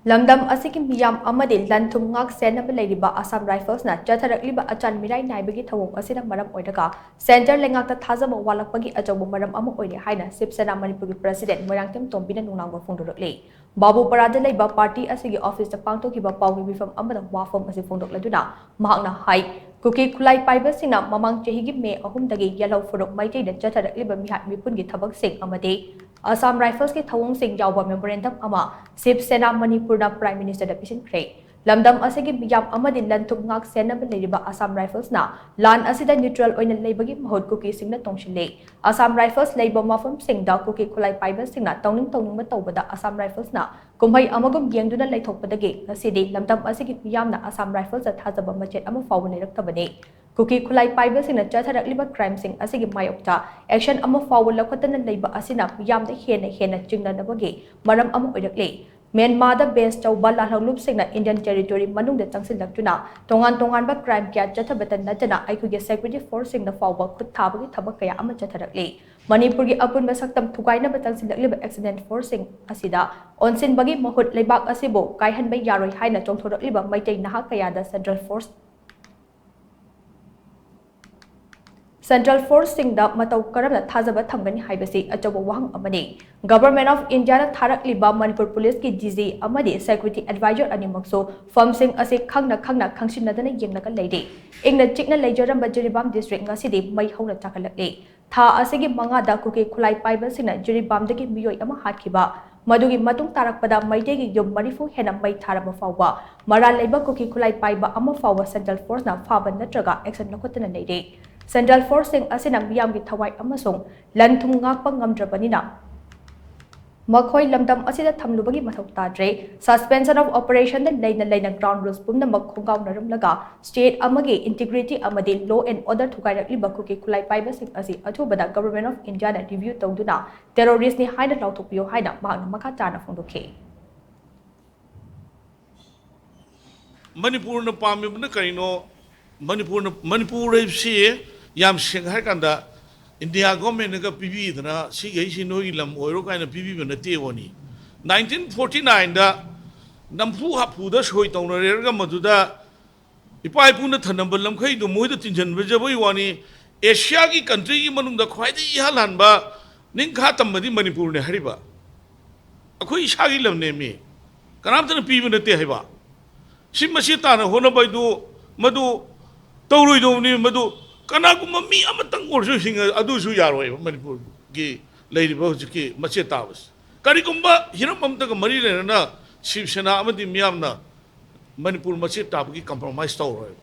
Lamdam asiki miyam amadi lantum ngak senaba leiriba Assam Rifles na Chatharakliba Achan-Miran naibagi Thouong Asina Maram oidaga Center Leingak Thajaba Watlakpagi achouba Maram Amani haina Shiv Sena Manipur President Moirangthem Tombi na nungnangba phongdorakli Babu Parada leiba party asigi office ta pangtokhiba pawgi bifam amada wafam asi phongdokladuna mahakna hai kuki khulai paiba singna mamang chehigi me ahum dagi yellow furuk maitai da Chatharakliba mihat mipungi thabak sing amade Assam Rifles ke Thouong sing yauba memorandum ama Shiv Sena Manipur na Prime Minister da pisin kre lamdam asigi miyam amadi lantum ngak senaba leiriba Assam Rifles na lan asida neutral oina leibagi mahut kuki singna tongshile Assam Rifles leiba mafam singda kuki khulai paiba singna tongning matawbada Assam Rifles na kumhai amagum yengduna leithokpadagi ngasidi lamdam asigi miyam na Assam Rifles da thajaba machet ama fawba leiraktabane kuki khulai paiba singna Chatharakliba crime sing asigi mayokta action ama fawba lakhatana leiba asina miyam da hena chingnanabagi maram ama oirakle Myanmar da base chauba lahlanglup singna Indian territory manung da changsilakjuna tongan ba crime kya chathabatan natana aikuge security force singna fawba khut thabagi thabak kaya ama chatharakle Manipur gi apun masaktam thugaina ba changsilakliba accident force sing asida onsin bagi mahut leibak asibo kaihan bai yaroi haina chongthorakliba maitai naha kaya da Central Force singda matau karamna thajaba thamgani haibasi achouba wahang amani Government of India na Chatharakliba Manipur Police ki DG amadi Security Advisor animakso firm sing ase khangna khangsinadana yengnaga leide ingna chikna leijaramba Jiribam district ngasidi mai hauna chakalakle tha asigi manga da kuki khulai paiba singna Jiribam dagi miyoi ama hatkiba madugi matung tarakpada maitegi yom marifu hena mai tharaba fawba mara leiba kuki khulai paiba ama fawba Central Force na faba natraga action lakhotana leide Central Force sing asina miyamgi thawai amasung lanthum ngakpa ngamdrabanina Makhoi lamdam asida thamlubagi mathau tadre suspension of operation da leina ground rules pumna makhongaw naramlaga state amagi integrity amadi law and order thugairakliba kuki khulai paiba sing asi athubada government of India na review tawduna terrorist ni haina lauthokpiyo haina mahakna makha chana phongdokhe Manipur na pamibna kaino Manipur si yam shanghai kanda India government ga PB dana si gai si no ilam oiro kaina PB bana te woni 1949 da nampu hapu da soi tawna rerga maduda ipai puna thanambal lamkhai du moi da tinjan bejaboi wani Asia ki country ki manung da khwai da ihalan ba ningkha tamadi Manipur ne hariba akhoi isa gi lam ne me kanam tan PB na te haiba simasi ta na hona bai du madu tawroi do ni madu kana kuma mi amatang orso singa adu su yaroi Manipur gi leiriba hujiki mache tabas kari kumba hiram amta ga mari le na Shiv Sena amadi miyam na Manipur mache tab gi compromise tawroi